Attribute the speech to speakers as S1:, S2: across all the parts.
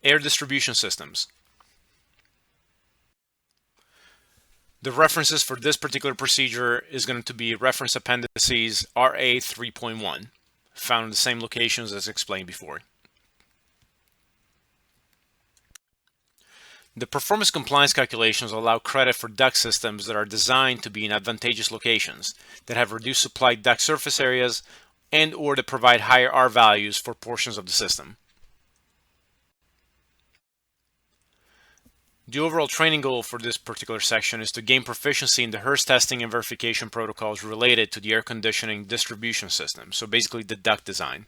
S1: Air distribution systems. The references for this particular procedure is going to be reference appendices RA 3.1, found in the same locations as explained before. The performance compliance calculations allow credit for duct systems that are designed to be in advantageous locations, that have reduced supplied duct surface areas, and or that provide higher R values for portions of the system. The overall training goal for this particular section is to gain proficiency in the HERS testing and verification protocols related to the air conditioning distribution system, so basically the duct design.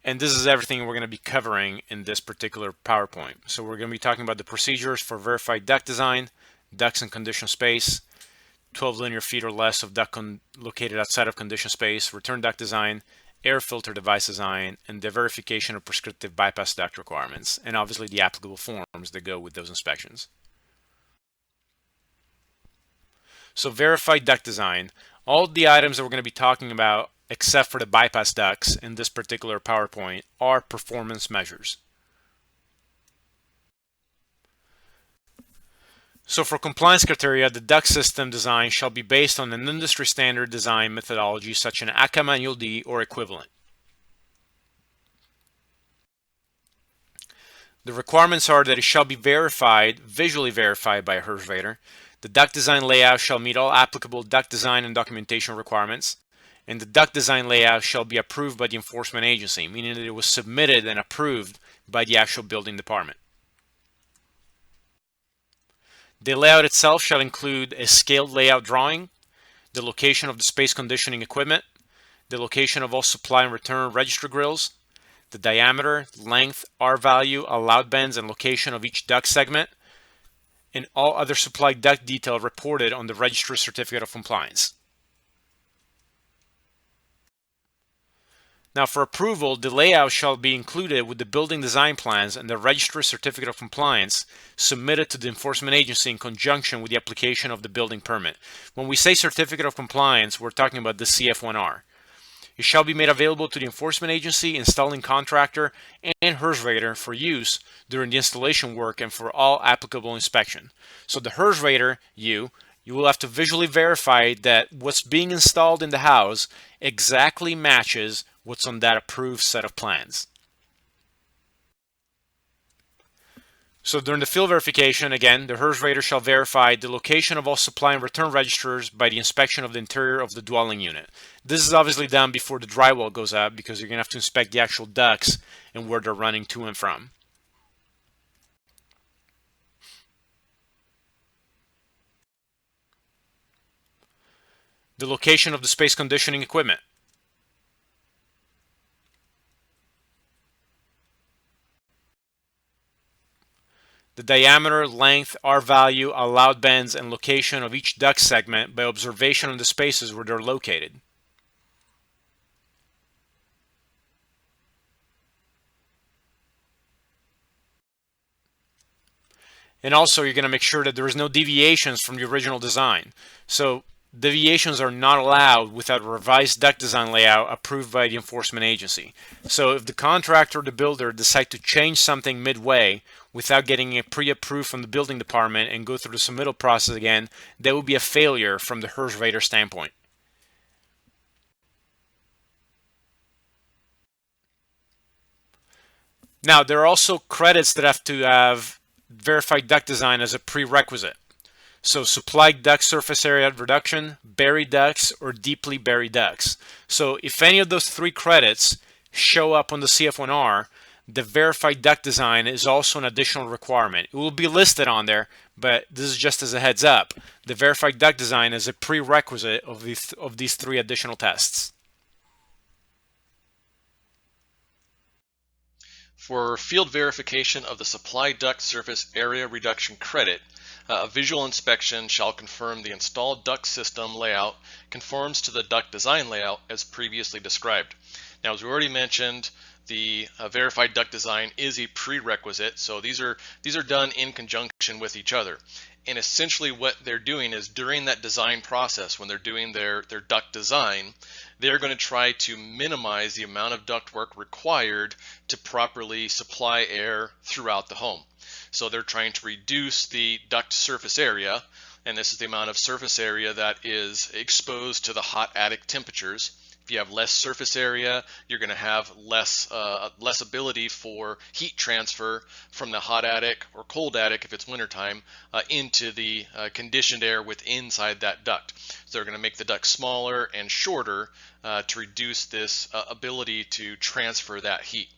S1: And this is everything we're going to be covering in this particular PowerPoint. So we're going to be talking about the procedures for verified duct design, ducts in conditioned space, 12 linear feet or less of duct located outside of conditioned space, return duct design, air filter device design, and the verification of prescriptive bypass duct requirements, and obviously the applicable forms that go with those inspections. So verified duct design, all the items that we're going to be talking about except for the bypass ducts in this particular PowerPoint are performance measures. So for compliance criteria, the duct system design shall be based on an industry standard design methodology such as ACA Manual D or equivalent. The requirements are that it shall be verified, visually verified by a HERS rater. The duct design layout shall meet all applicable duct design and documentation requirements. And the duct design layout shall be approved by the enforcement agency, meaning that it was submitted and approved by the actual building department. The layout itself shall include a scaled layout drawing, the location of the space conditioning equipment, the location of all supply and return register grills, the diameter, length, R value, allowed bends, and location of each duct segment, and all other supplied duct detail reported on the registry certificate of compliance. Now for approval, the layout shall be included with the building design plans and the registry certificate of compliance submitted to the enforcement agency in conjunction with the application of the building permit. When we say certificate of compliance, we're talking about the CF1R. It shall be made available to the enforcement agency, installing contractor, and HERS rater for use during the installation work and for all applicable inspection. So the HERS rater, you will have to visually verify that what's being installed in the house exactly matches what's on that approved set of plans. So during the field verification, again, the HERS rater shall verify the location of all supply and return registers by the inspection of the interior of the dwelling unit. This is obviously done before the drywall goes up because you're going to have to inspect the actual ducts and where they're running to and from. The location of the space conditioning equipment. The diameter, length, R value, allowed bends, and location of each duct segment by observation of the spaces where they're located. And also you're going to make sure that there is no deviations from the original design. So deviations are not allowed without a revised duct design layout approved by the enforcement agency. So if the contractor or the builder decide to change something midway without getting it pre-approved from the building department and go through the submittal process again, that would be a failure from the HERS rater standpoint. Now, there are also credits that have to have verified duct design as a prerequisite. So supplied duct surface area reduction, buried ducts, or deeply buried ducts. So if any of those three credits show up on the CF1R, the verified duct design is also an additional requirement. It will be listed on there, but this is just as a heads up. The verified duct design is a prerequisite of these three additional tests.
S2: For field verification of the supply duct surface area reduction credit, a visual inspection shall confirm the installed duct system layout conforms to the duct design layout as previously described. Now, as we already mentioned, the verified duct design is a prerequisite, so these are done in conjunction with each other. And essentially what they're doing is during that design process, when they're doing their duct design, they're going to try to minimize the amount of ductwork required to properly supply air throughout the home. So they're trying to reduce the duct surface area, and this is the amount of surface area that is exposed to the hot attic temperatures. If you have less surface area, you're going to have less ability for heat transfer from the hot attic or cold attic, if it's wintertime, into the conditioned air inside that duct. So they're going to make the duct smaller and shorter to reduce this ability to transfer that heat.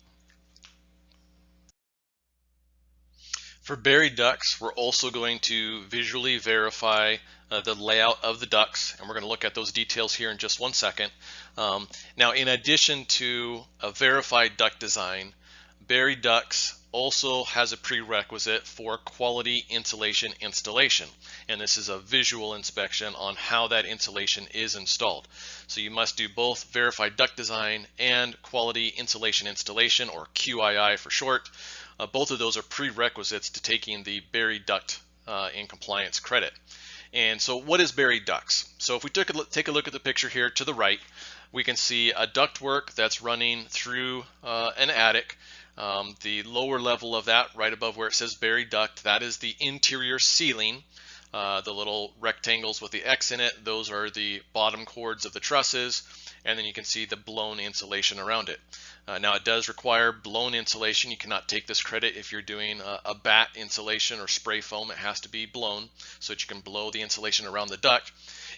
S2: For buried ducts, we're also going to visually verify the layout of the ducts, and we're going to look at those details here in just one second. Now, in addition to a verified duct design, buried ducts also has a prerequisite for quality insulation installation, and this is a visual inspection on how that insulation is installed. So you must do both verified duct design and quality insulation installation, or QII for short. Both of those are prerequisites to taking the buried duct in compliance credit. And so what is buried ducts? So if we take a look at the picture here to the right, we can see a ductwork that's running through an attic. The lower level of that, right above where it says buried duct, that is the interior ceiling. The little rectangles with the X in it, those are the bottom cords of the trusses, and then you can see the blown insulation around it. Now, it does require blown insulation. You cannot take this credit if you're doing a batt insulation or spray foam. It has to be blown so that you can blow the insulation around the duct.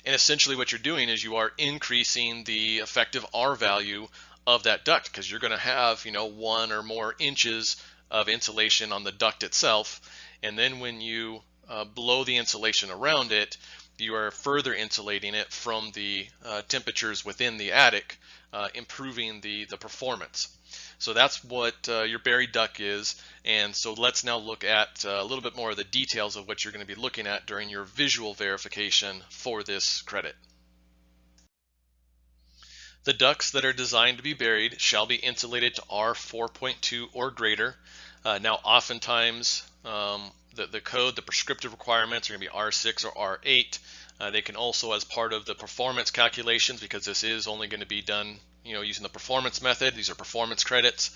S2: And essentially what you're doing is you are increasing the effective R value of that duct, because you're going to have 1 or more inches of insulation on the duct itself. And then when you blow the insulation around it, you are further insulating it from the temperatures within the attic, improving the performance. So that's what your buried duct is. And so let's now look at a little bit more of the details of what you're going to be looking at during your visual verification for this credit. The ducts that are designed to be buried shall be insulated to R 4.2 or greater. Now, oftentimes, the code, the prescriptive requirements are going to be R6 or R8. They can also, as part of the performance calculations, because this is only going to be done using the performance method, these are performance credits,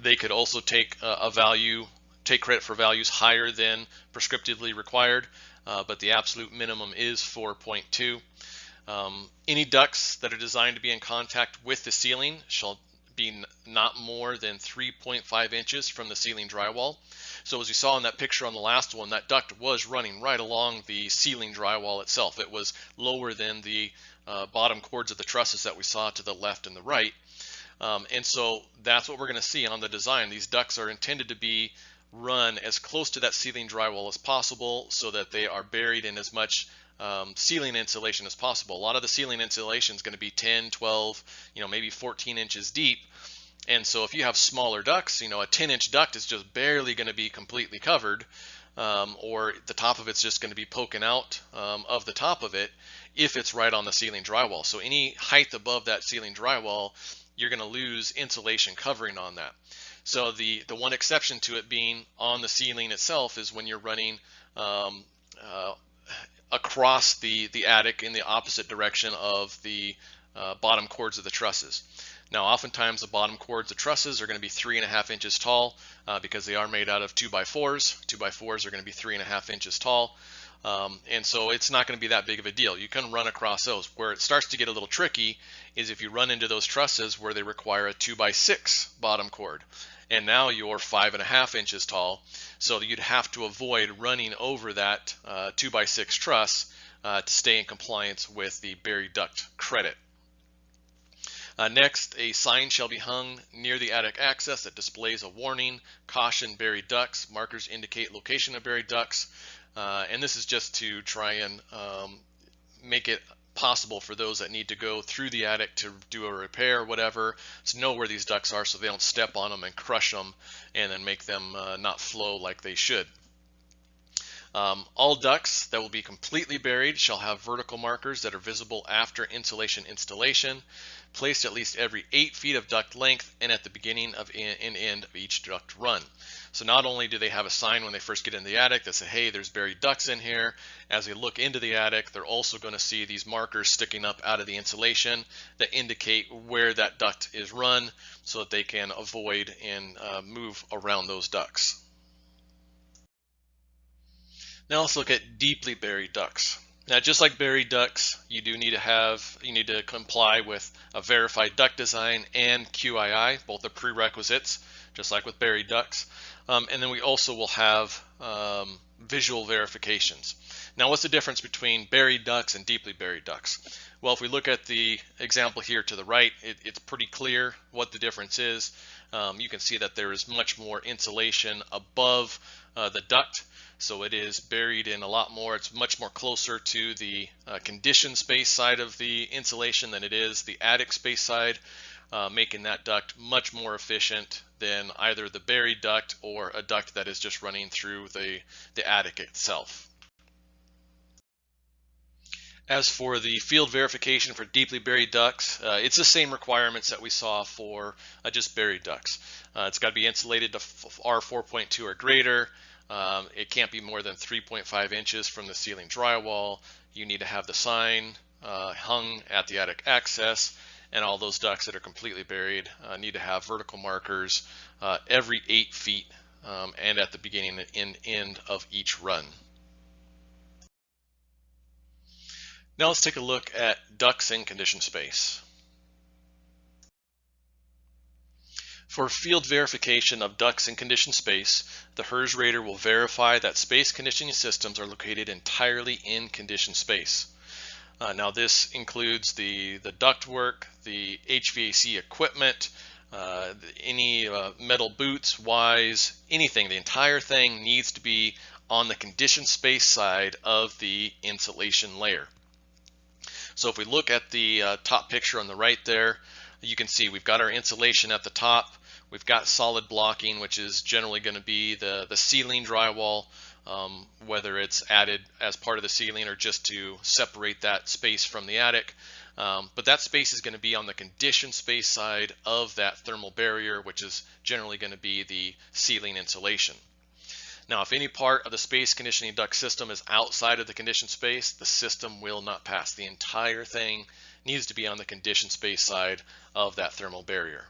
S2: they could also take credit for values higher than prescriptively required, but the absolute minimum is 4.2. Any ducts that are designed to be in contact with the ceiling shall be not more than 3.5 inches from the ceiling drywall. So as you saw in that picture on the last one, that duct was running right along the ceiling drywall itself. It was lower than the bottom cords of the trusses that we saw to the left and the right. And so that's what we're going to see on the design. These ducts are intended to be run as close to that ceiling drywall as possible so that they are buried in as much ceiling insulation as possible. A lot of the ceiling insulation is going to be 10, 12, maybe 14 inches deep. And so if you have smaller ducts, a 10-inch duct is just barely going to be completely covered, or the top of it's just going to be poking out of the top of it if it's right on the ceiling drywall. So any height above that ceiling drywall, you're going to lose insulation covering on that. So the one exception to it being on the ceiling itself is when you're running across the attic in the opposite direction of the bottom cords of the trusses. Now, oftentimes the bottom cords of trusses are going to be 3.5 inches tall because they are made out of 2x4s. 2x4s are going to be 3.5 inches tall. And so it's not going to be that big of a deal. You can run across those. Where it starts to get a little tricky is if you run into those trusses where they require a 2x6 bottom cord. And now you're 5.5 inches tall. So you'd have to avoid running over that 2x6 truss to stay in compliance with the buried duct credit. Next, a sign shall be hung near the attic access that displays a warning, caution buried ducts. Markers indicate location of buried ducts. And this is just to try and make it possible for those that need to go through the attic to do a repair or whatever to know where these ducts are so they don't step on them and crush them and then make them not flow like they should. All ducts that will be completely buried shall have vertical markers that are visible after insulation installation, placed at least every 8 feet of duct length and at the beginning of and end of each duct run. So not only do they have a sign when they first get in the attic that say, hey, there's buried ducts in here, as they look into the attic, they're also going to see these markers sticking up out of the insulation that indicate where that duct is run so that they can avoid and move around those ducts. Now let's look at deeply buried ducts. Now, just like buried ducts, you need to comply with a verified duct design and QII, both are prerequisites, just like with buried ducts. And then we also will have visual verifications. Now, what's the difference between buried ducts and deeply buried ducts? Well, if we look at the example here to the right, it's pretty clear what the difference is. You can see that there is much more insulation above the duct. So it is buried in a lot more. It's much more closer to the conditioned space side of the insulation than it is the attic space side, making that duct much more efficient than either the buried duct or a duct that is just running through the attic itself. As for the field verification for deeply buried ducts, it's the same requirements that we saw for just buried ducts. It's got to be insulated to R4.2 or greater. It can't be more than 3.5 inches from the ceiling drywall. You need to have the sign hung at the attic access, and all those ducts that are completely buried need to have vertical markers every 8 feet and at the beginning and end of each run. Now let's take a look at ducts in conditioned space. For field verification of ducts in conditioned space, the HERS rater will verify that space conditioning systems are located entirely in conditioned space. Now this includes the ductwork, the HVAC equipment, any metal boots, Ys, anything. The entire thing needs to be on the conditioned space side of the insulation layer. So if we look at the top picture on the right there, you can see we've got our insulation at the top. We've got solid blocking, which is generally going to be the ceiling drywall, whether it's added as part of the ceiling or just to separate that space from the attic. But that space is going to be on the conditioned space side of that thermal barrier, which is generally going to be the ceiling insulation. Now, if any part of the space conditioning duct system is outside of the conditioned space, the system will not pass. The entire thing needs to be on the conditioned space side of that thermal barrier.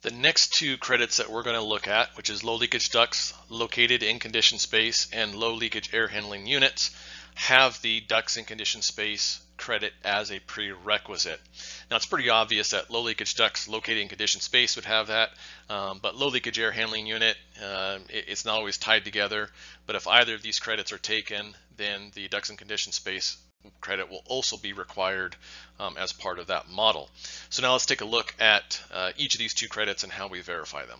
S2: The next two credits that we're going to look at, which is low leakage ducts located in conditioned space and low leakage air handling units, have the ducts in conditioned space credit as a prerequisite. Now, it's pretty obvious that low leakage ducts located in conditioned space would have that, but low leakage air handling unit, it's not always tied together. But if either of these credits are taken, then the ducts in conditioned space credit will also be required as part of that model. So now let's take a look at each of these two credits and how we verify them.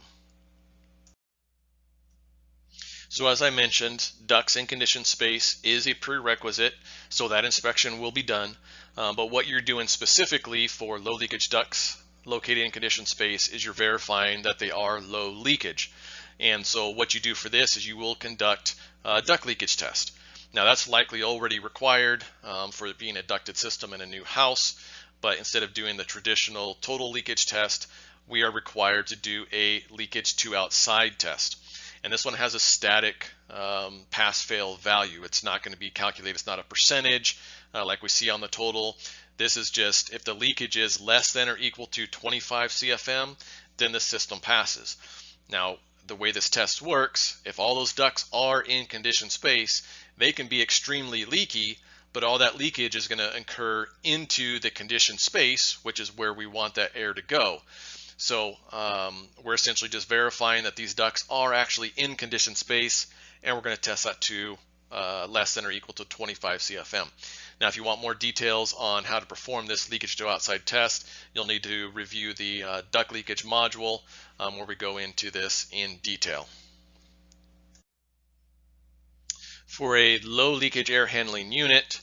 S2: So as I mentioned, ducts in conditioned space is a prerequisite, so that inspection will be done. But what you're doing specifically for low leakage ducts located in conditioned space is you're verifying that they are low leakage. And so what you do for this is you will conduct a duct leakage test. Now that's likely already required for it being a ducted system in a new house, but instead of doing the traditional total leakage test, we are required to do a leakage to outside test. And this one has a static pass-fail value. It's not going to be calculated. It's not a percentage like we see on the total. This is just if the leakage is less than or equal to 25 CFM, then the system passes. Now, the way this test works, if all those ducts are in conditioned space, they can be extremely leaky, but all that leakage is going to incur into the conditioned space, which is where we want that air to go. So we're essentially just verifying that these ducts are actually in conditioned space, and we're going to test that to less than or equal to 25 CFM. Now, if you want more details on how to perform this leakage to outside test, you'll need to review the duct leakage module where we go into this in detail. For a low leakage air handling unit,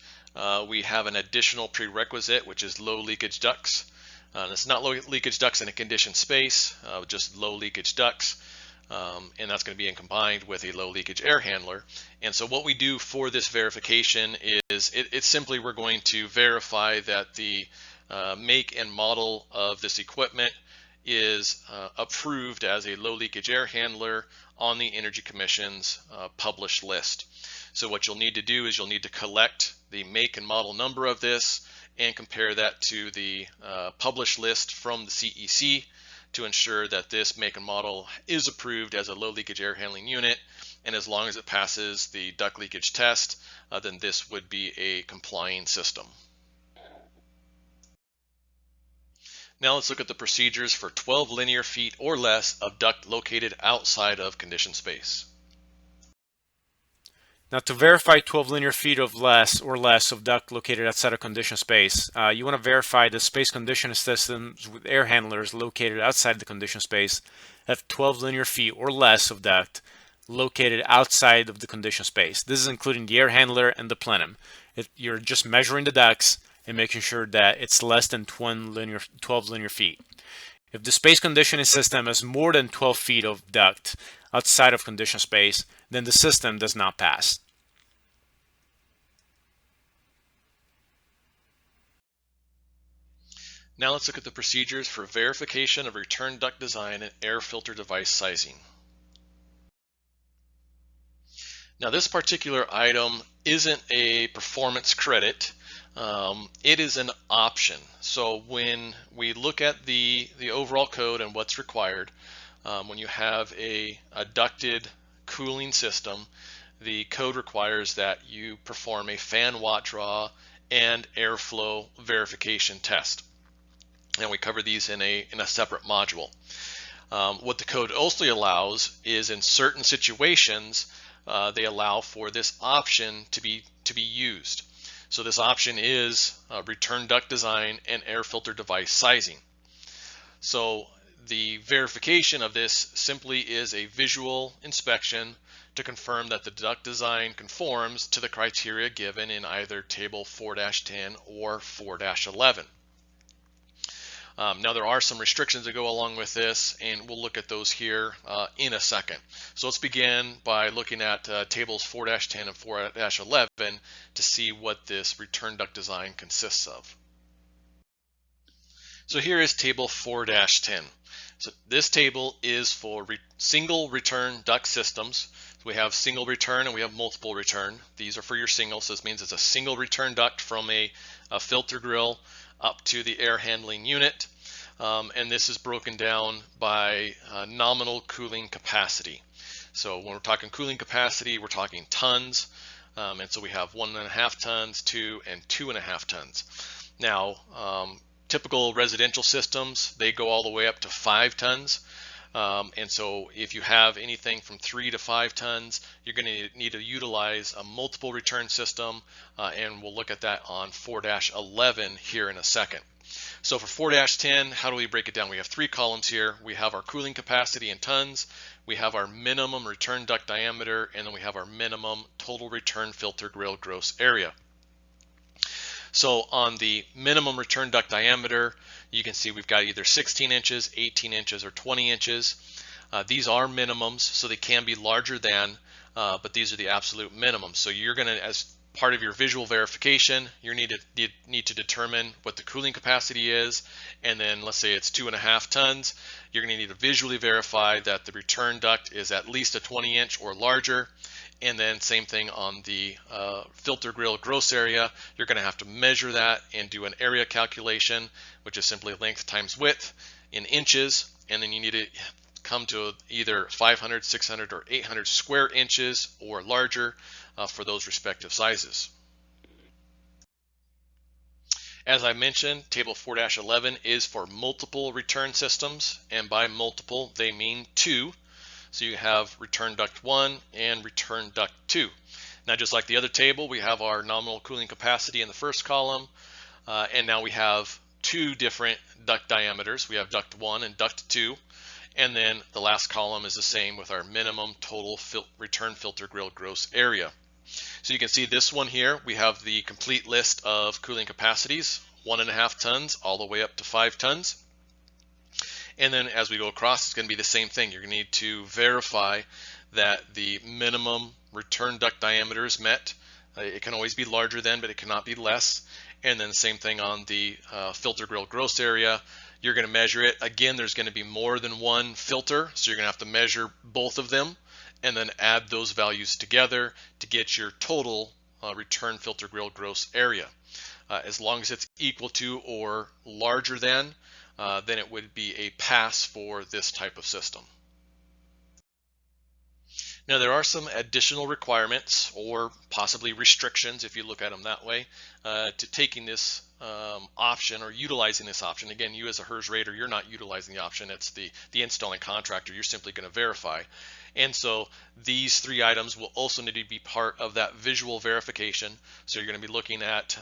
S2: we have an additional prerequisite, which is low leakage ducts. It's not low leakage ducts in a conditioned space, just low leakage ducts. and that's going to be combined with a low leakage air handler. And so what we do for this verification is it's simply we're going to verify that the make and model of this equipment is approved as a low leakage air handler on the Energy Commission's published list. So what you'll need to do is you'll need to collect the make and model number of this and compare that to the published list from the CEC to ensure that this make and model is approved as a low leakage air handling unit. And as long as it passes the duct leakage test, then this would be a complying system. Now let's look at the procedures for 12 linear feet or less of duct located outside of conditioned space.
S1: Now, to verify 12 linear feet of less of duct located outside of conditioned space, you want to verify the space conditioning systems with air handlers located outside the conditioned space have 12 linear feet or less of duct located outside of the conditioned space. This is including the air handler and the plenum. You're just measuring the ducts and making sure that it's less than 12 linear feet. If the space conditioning system has more than 12 feet of duct outside of conditioned space, then the system does not pass.
S2: Now let's look at the procedures for verification of return duct design and air filter device sizing. Now this particular item isn't a performance credit. It is an option. So when we look at the overall code and what's required, when you have a ducted cooling system, the code requires that you perform a fan watt draw and airflow verification test. And we cover these in a separate module. What the code also allows is in certain situations, they allow for this option to be used. So this option is return duct design and air filter device sizing. So the verification of this simply is a visual inspection to confirm that the duct design conforms to the criteria given in either table 4-10 or 4-11. Now there are some restrictions that go along with this, and we'll look at those here in a second. So let's begin by looking at tables 4-10 and 4-11 to see what this return duct design consists of. So here is table 4-10. So this table is for single return duct systems. So we have single return and we have multiple return. These are for your single, so this means it's a single return duct from a filter grill up to the air handling unit, and this is broken down by nominal cooling capacity. So when we're talking cooling capacity, we're talking tons, and so we have 1.5 tons, 2, and 2.5 tons. Now, typical residential systems, they go all the way up to 5 tons. And so if you have anything from 3 to 5 tons, you're going to need to utilize a multiple return system, and we'll look at that on 4-11 here in a second. So for 4-10, how do we break it down? We have 3 columns here. We have our cooling capacity in tons, we have our minimum return duct diameter, and then we have our minimum total return filter grill gross area. So on the minimum return duct diameter, you can see we've got either 16 inches, 18 inches, or 20 inches. These are minimums, so they can be larger than, but these are the absolute minimums. So you're going to, as part of your visual verification, you need to determine what the cooling capacity is, and then let's say it's 2.5 tons. You're going to need to visually verify that the return duct is at least a 20 inch or larger. And then same thing on the filter grill gross area. You're going to have to measure that and do an area calculation, which is simply length times width in inches. And then you need to come to either 500, 600, or 800 square inches or larger for those respective sizes. As I mentioned, table 4-11 is for multiple return systems, and by multiple they mean 2. So you have return duct 1 and return duct 2. Now, just like the other table, we have our nominal cooling capacity in the first column, and now we have 2 different duct diameters. We have duct 1 and duct 2, and then the last column is the same with our minimum total return filter grill gross area. So you can see this one here, we have the complete list of cooling capacities, 1.5 tons all the way up to 5 tons. And then as we go across, it's going to be the same thing. You're going to need to verify that the minimum return duct diameter is met. It can always be larger than, but it cannot be less. And then same thing on the filter grill gross area. You're going to measure it. Again, there's going to be more than one filter, so you're going to have to measure both of them and then add those values together to get your total return filter grill gross area. As long as it's equal to or larger than, then it would be a pass for this type of system. Now there are some additional requirements or possibly restrictions, if you look at them that way, to taking this option or utilizing this option. Again, you as a HERS rater, you're not utilizing the option. It's the installing contractor. You're simply going to verify. And so these three items will also need to be part of that visual verification. So you're going to be looking at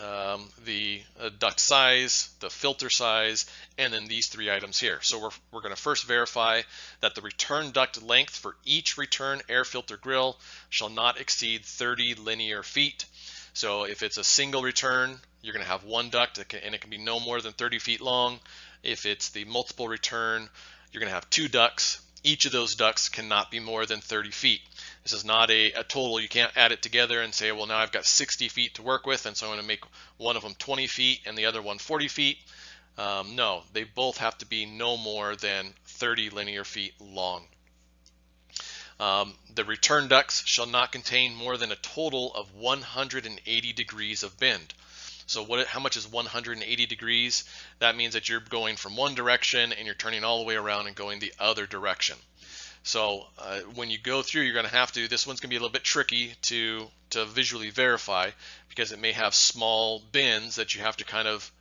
S2: the duct size, the filter size, and then these three items here. So we're going to first verify that the return duct length for each return air filter grill shall not exceed 30 linear feet. So if it's a single return, you're going to have one duct, and it can be no more than 30 feet long. If it's the multiple return, you're going to have two ducts. Each of those ducts cannot be more than 30 feet. This is not a total. You can't add it together and say, well, now I've got 60 feet to work with, and so I'm going to make one of them 20 feet and the other one 40 feet. No, they both have to be no more than 30 linear feet long. The return ducts shall not contain more than a total of 180 degrees of bend. So how much is 180 degrees? That means that you're going from one direction and you're turning all the way around and going the other direction. So when you go through, you're going to have to, this one's going to be a little bit tricky to visually verify, because it may have small bends that you have to kind of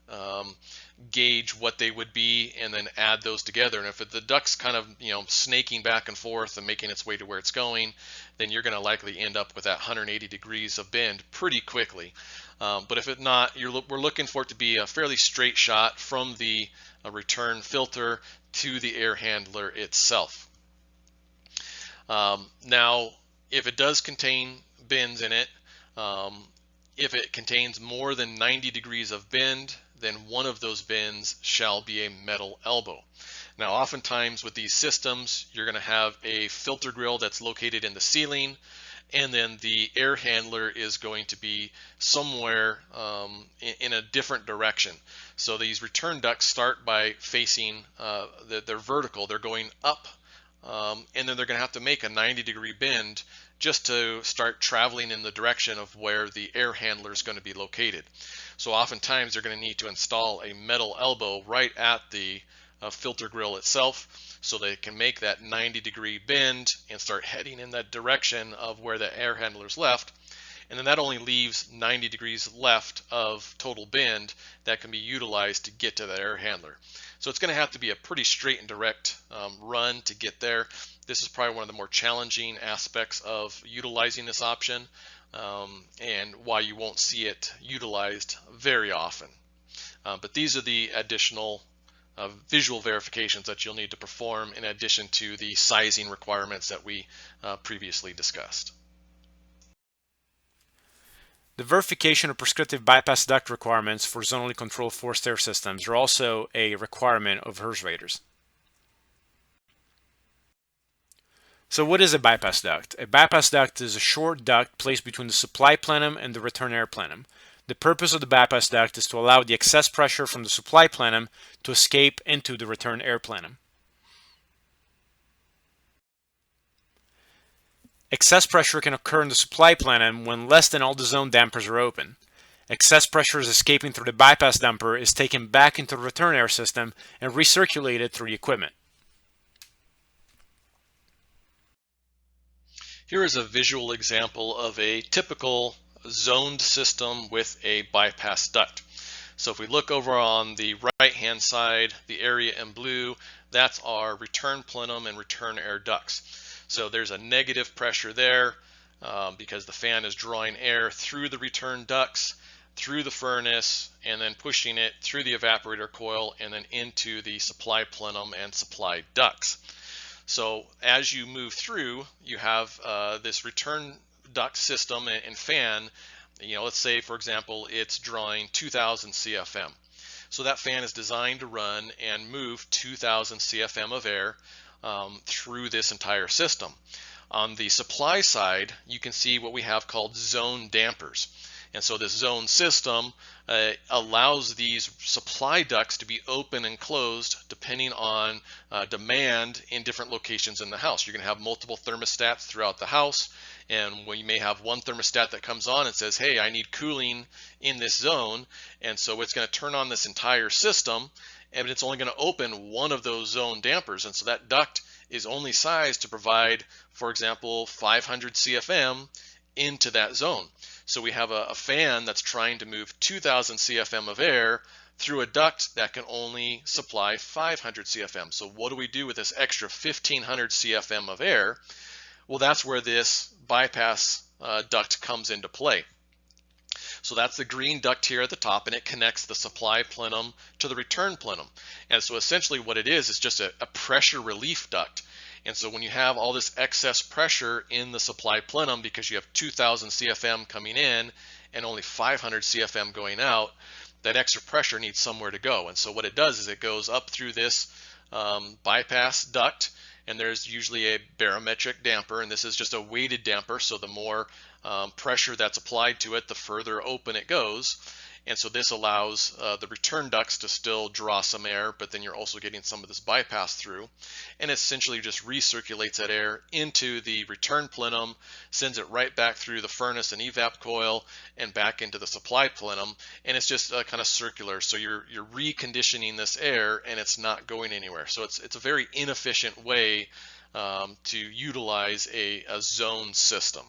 S2: gauge what they would be and then add those together. And if the duct's kind of snaking back and forth and making its way to where it's going, then you're going to likely end up with that 180 degrees of bend pretty quickly. But if it's not, we're looking for it to be a fairly straight shot from the return filter to the air handler itself. Now, if it does contain bends in it, if it contains more than 90 degrees of bend, then one of those bends shall be a metal elbow. Now, oftentimes with these systems, you're going to have a filter grill that's located in the ceiling, and then the air handler is going to be somewhere in a different direction. So these return ducts start by facing, they're vertical, they're going up, and then they're going to have to make a 90-degree bend just to start traveling in the direction of where the air handler is going to be located. So oftentimes they're going to need to install a metal elbow right at the filter grill itself, so they can make that 90-degree bend and start heading in that direction of where the air handler's left. And then that only leaves 90 degrees left of total bend that can be utilized to get to the air handler. So it's going to have to be a pretty straight and direct run to get there. This is probably one of the more challenging aspects of utilizing this option, and why you won't see it utilized very often. But these are the additional visual verifications that you'll need to perform in addition to the sizing requirements that we previously discussed.
S1: The verification of prescriptive bypass duct requirements for zonally controlled forced air systems are also a requirement of HERS raters. So what is a bypass duct? A bypass duct is a short duct placed between the supply plenum and the return air plenum. The purpose of the bypass duct is to allow the excess pressure from the supply plenum to escape into the return air plenum. Excess pressure can occur in the supply plenum when less than all the zone dampers are open. Excess pressure is escaping through the bypass damper is taken back into the return air system and recirculated through the equipment.
S2: Here is a visual example of a typical zoned system with a bypass duct. So if we look over on the right hand side, the area in blue, that's our return plenum and return air ducts. So there's a negative pressure there because the fan is drawing air through the return ducts, through the furnace, and then pushing it through the evaporator coil and then into the supply plenum and supply ducts. So as you move through, you have this return duct system and fan. Let's say, for example, it's drawing 2000 CFM. So that fan is designed to run and move 2,000 CFM of air through this entire system. On the supply side, you can see what we have called zone dampers. And so this zone system allows these supply ducts to be open and closed depending on demand in different locations in the house. You're going to have multiple thermostats throughout the house, and when you may have one thermostat that comes on and says, hey, I need cooling in this zone, and so it's going to turn on this entire system, and it's only going to open one of those zone dampers, and so that duct is only sized to provide, for example, 500 CFM into that zone. So we have a fan that's trying to move 2,000 CFM of air through a duct that can only supply 500 CFM. So what do we do with this extra 1,500 CFM of air? Well, that's where this bypass duct comes into play. So that's the green duct here at the top, and it connects the supply plenum to the return plenum. And so essentially what it is just a pressure relief duct. And so when you have all this excess pressure in the supply plenum because you have 2,000 CFM coming in and only 500 CFM going out, that extra pressure needs somewhere to go. And so what it does is it goes up through this bypass duct, and there's usually a barometric damper, and this is just a weighted damper, so the more pressure that's applied to it, the further open it goes. And so this allows the return ducts to still draw some air, but then you're also getting some of this bypass through. And it essentially just recirculates that air into the return plenum, sends it right back through the furnace and evap coil and back into the supply plenum. And it's just kind of circular. So you're reconditioning this air and it's not going anywhere. So it's a very inefficient way to utilize a zone system.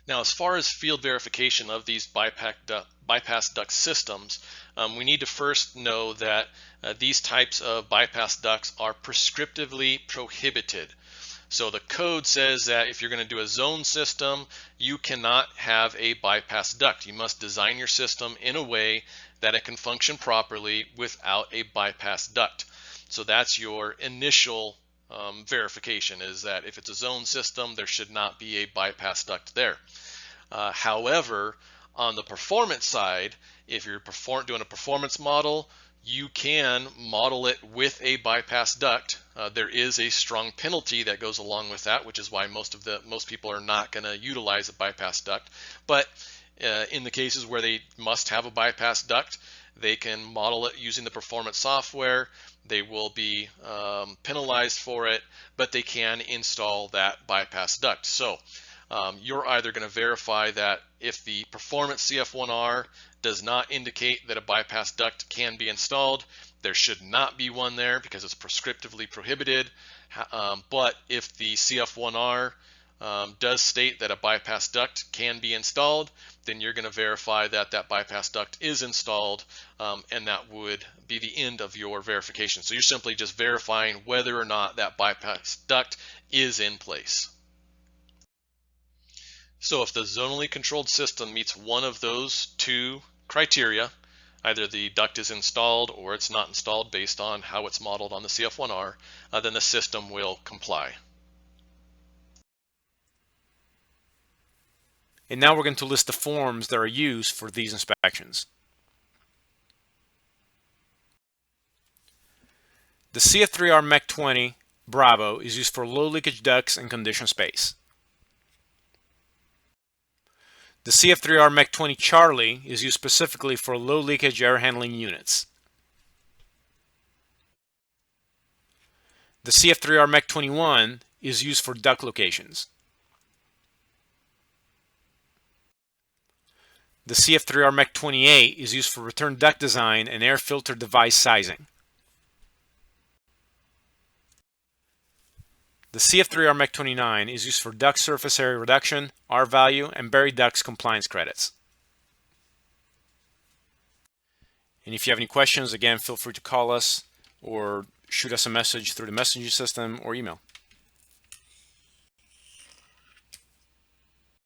S2: Now, as far as field verification of these bypass duct systems, we need to first know that these types of bypass ducts are prescriptively prohibited. So the code says that if you're going to do a zone system, you cannot have a bypass duct. You must design your system in a way that it can function properly without a bypass duct. So that's your initial verification, is that if it's a zone system, there should not be a bypass duct there. However, on the performance side, if you're doing a performance model, you can model it with a bypass duct. There is a strong penalty that goes along with that, which is why most people are not going to utilize a bypass duct. But in the cases where they must have a bypass duct, they can model it using the performance software. They will be penalized for it, but they can install that bypass duct. So you're either going to verify that if the performance CF1R does not indicate that a bypass duct can be installed, there should not be one there because it's prescriptively prohibited. But if the CF1R does state that a bypass duct can be installed, then you're going to verify that that bypass duct is installed, and that would be the end of your verification. So you're simply just verifying whether or not that bypass duct is in place. So if the zonally controlled system meets one of those two criteria, either the duct is installed or it's not installed based on how it's modeled on the CF1R, then the system will comply.
S1: And now we're going to list the forms that are used for these inspections. The CF3R MEC 20 Bravo is used for low leakage ducts and conditioned space. The CF3R MEC 20 Charlie is used specifically for low leakage air handling units. The CF3R MEC 21 is used for duct locations. The CF3R MEC 28 is used for return duct design and air filter device sizing. The CF3R MEC 29 is used for duct surface area reduction, R value, and buried ducts compliance credits. And if you have any questions, again, feel free to call us or shoot us a message through the messaging system or email.